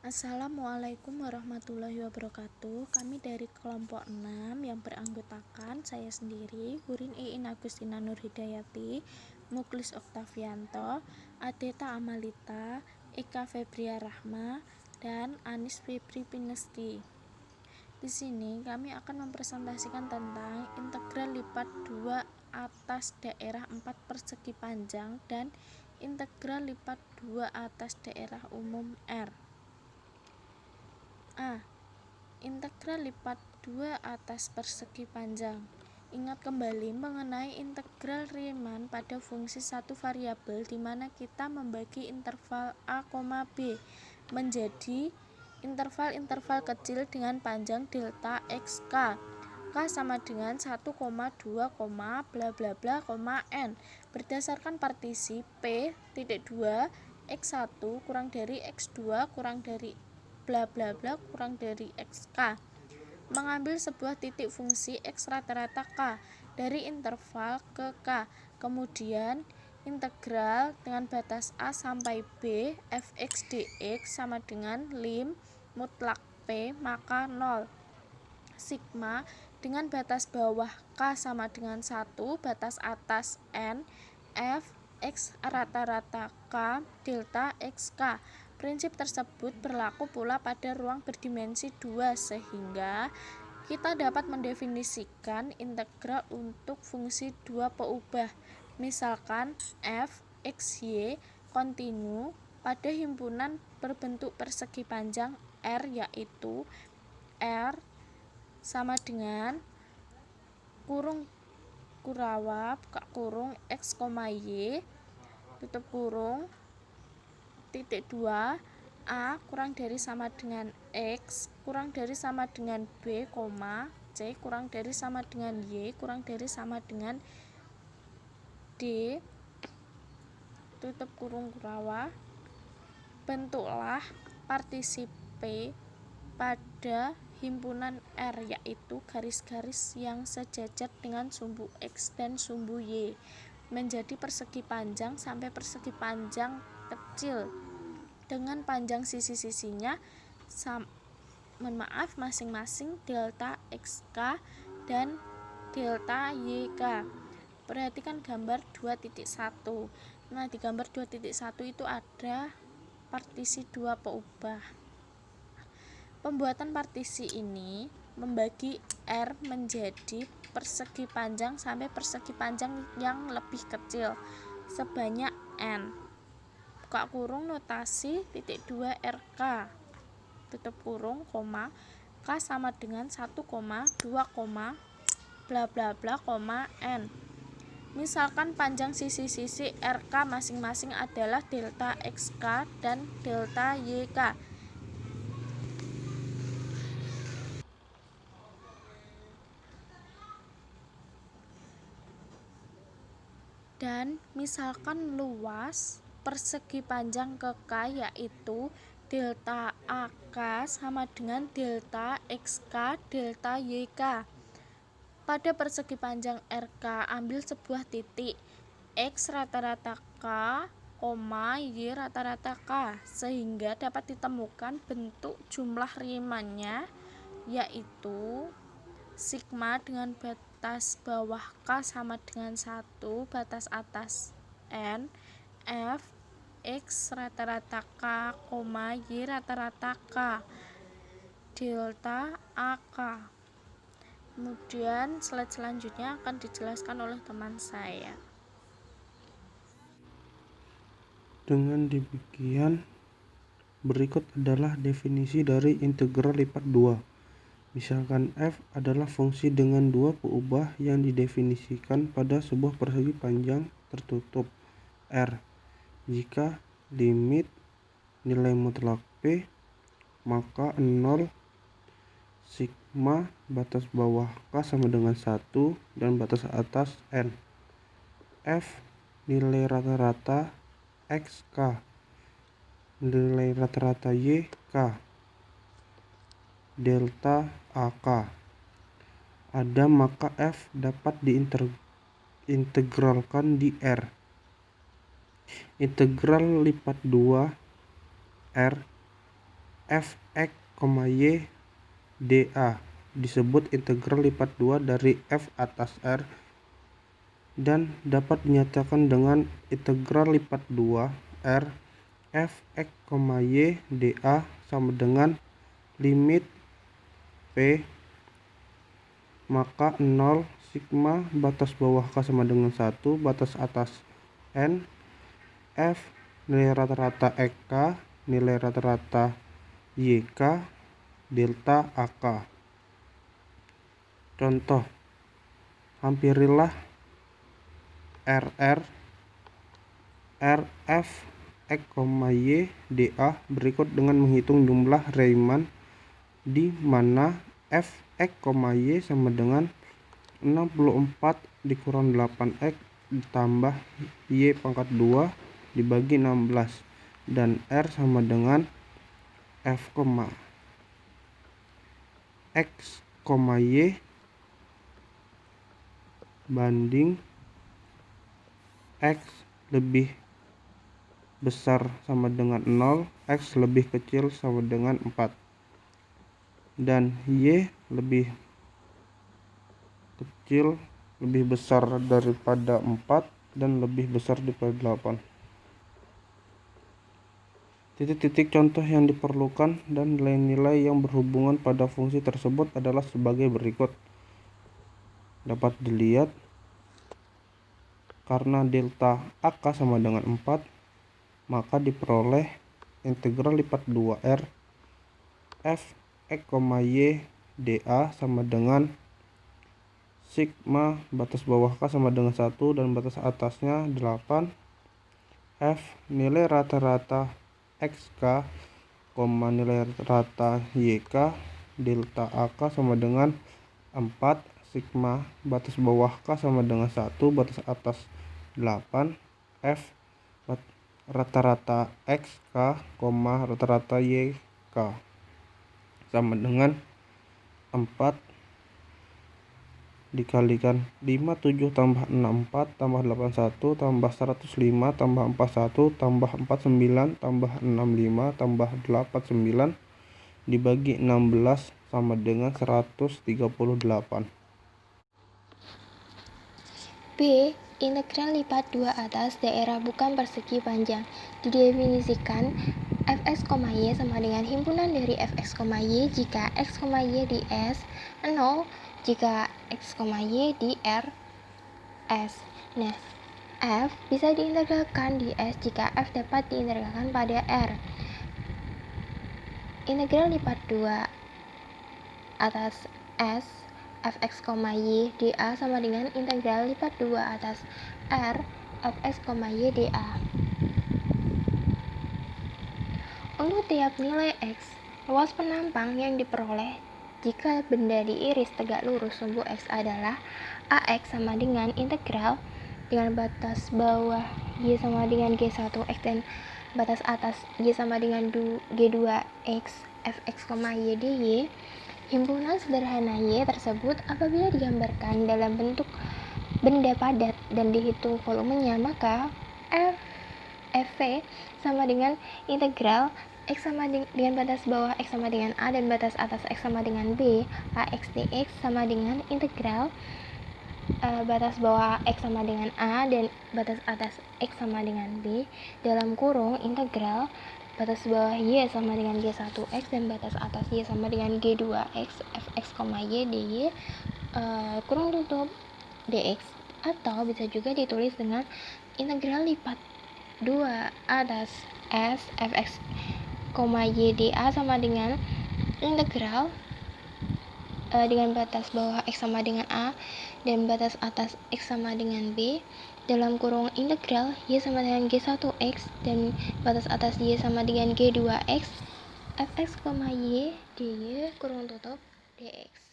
Assalamualaikum warahmatullahi wabarakatuh. Kami dari kelompok 6 yang beranggotakan saya sendiri, Hurin Iin Agustina Nurhidayati, Muklis Oktavianto, Adeta Amalita, Eka Febria Rahma, dan Anis Febri Pinesti. Di sini kami akan mempresentasikan tentang integral lipat 2 atas daerah 4 persegi panjang dan integral lipat 2 atas daerah umum R. A. Integral lipat 2 atas persegi panjang. Ingat kembali mengenai integral Riemann pada fungsi satu variabel di mana kita membagi interval A, B menjadi interval-interval kecil dengan panjang delta x k. K sama dengan 1, 2, bla bla bla, n. Berdasarkan partisi P.2 x1 kurang dari x2 kurang dari bla bla bla kurang dari xk. Mengambil sebuah titik fungsi x rata-rata k dari interval ke k. Kemudian integral dengan batas a sampai b fx dx sama dengan lim mutlak p maka 0. Sigma dengan batas bawah k sama dengan 1, batas atas n, f x rata-rata k delta xk. Prinsip tersebut berlaku pula pada ruang berdimensi 2 sehingga kita dapat mendefinisikan integral untuk fungsi 2 peubah. Misalkan f x y kontinu pada himpunan berbentuk persegi panjang R, yaitu R sama dengan kurung kurawa buka kurung x, y tutup kurung titik 2 A kurang dari sama dengan X kurang dari sama dengan B, C kurang dari sama dengan Y kurang dari sama dengan D tutup kurung kurawa. Bentuklah partisi P pada himpunan R, yaitu garis-garis yang sejajar dengan sumbu X dan sumbu Y menjadi persegi panjang sampai persegi panjang kecil dengan panjang sisi-sisinya masing-masing delta xk dan delta yk. Perhatikan gambar 2.1. Nah, di gambar 2.1 itu ada partisi 2 peubah. Pembuatan partisi ini membagi R menjadi persegi panjang sampai persegi panjang yang lebih kecil sebanyak n. Buka kurung notasi titik 2 RK tutup kurung koma K sama dengan 1, 2, bla bla bla, n. Misalkan panjang sisi-sisi RK masing-masing adalah delta xk dan delta yk. Dan misalkan luas persegi panjang ke K yaitu delta AK sama dengan delta XK delta YK. Pada persegi panjang RK ambil sebuah titik X rata-rata K, Y rata-rata K sehingga dapat ditemukan bentuk jumlah Riemann-nya yaitu sigma dengan batas bawah K sama dengan 1, batas atas N, F X rata-rata K, Y rata-rata K delta AK. Kemudian slide selanjutnya akan dijelaskan oleh teman saya. Dengan demikian, berikut adalah definisi dari integral lipat 2. Misalkan f adalah fungsi dengan 2 peubah yang didefinisikan pada sebuah persegi panjang tertutup R. Jika limit nilai mutlak P, maka 0, sigma batas bawah K sama dengan 1 dan batas atas N. F nilai rata-rata XK, nilai rata-rata YK, delta AK ada, maka F dapat diintegralkan di R. Integral lipat 2 R fx, y dA disebut integral lipat 2 dari f atas r dan dapat dinyatakan dengan integral lipat 2 r fx, y dA sama dengan limit p, maka 0 sigma batas bawah k sama dengan 1 batas atas n, f nilai rata-rata ek, nilai rata-rata yk, delta ak. Contoh, hampirilah rr, rf, x, y, dA berikut dengan menghitung jumlah Riemann di mana f, x, y sama dengan 64 dikurang 8x ditambah y pangkat 2 dibagi 16 dan r sama dengan f, x, y banding x lebih besar sama dengan 0, x lebih kecil sama dengan 4 dan y lebih kecil lebih besar daripada 4 dan lebih besar daripada 8. Titik-titik contoh yang diperlukan dan nilai-nilai yang berhubungan pada fungsi tersebut adalah sebagai berikut. Dapat dilihat karena delta ak sama dengan 4, maka diperoleh integral lipat 2r f, x, y dA sama dengan sigma batas bawah k sama dengan 1 dan batas atasnya 8, f nilai rata-rata xk, nilai rata yk, delta ak sama dengan 4, sigma batas bawah k sama dengan 1 batas atas 8, f rata-rata xk, rata-rata yk sama dengan 4 dikalikan 5, 7 tambah 6, 4 tambah 8, 1 tambah 105 tambah 4, 1 tambah 4, 9 tambah 6, 5 tambah 8, 9 dibagi 16 sama dengan 138. B. Integral lipat 2 atas daerah bukan persegi panjang. Didefinisikan fx, y sama dengan himpunan dari fx, y jika x, y di S 0 jika x, y di R S. Nah, f bisa diintegralkan di S jika f dapat diintegralkan pada R. Integral lipat 2 atas S fx, y dA sama dengan integral lipat 2 atas R fx, y dA. Untuk tiap nilai x, luas penampang yang diperoleh jika benda diiris tegak lurus sumbu x adalah ax sama dengan integral dengan batas bawah y sama dengan g1x dan batas atas y sama dengan g2x fx, y dy. Himpunan sederhana y tersebut apabila digambarkan dalam bentuk benda padat dan dihitung volumenya, maka fv sama dengan integral x sama dengan batas bawah x sama dengan a dan batas atas x sama dengan b, ax dx sama dengan integral batas bawah x sama dengan a dan batas atas x sama dengan b dalam kurung integral batas bawah y sama dengan g1x dan batas atas y sama dengan g2x fx, y dy kurung tutup dx, atau bisa juga ditulis dengan integral lipat 2 atas s fx, y dA sama dengan integral dengan batas bawah x sama dengan a dan batas atas x sama dengan b dalam kurung integral y sama dengan g1x dan batas atas y sama dengan g2x fx, y dy kurung tutup dx.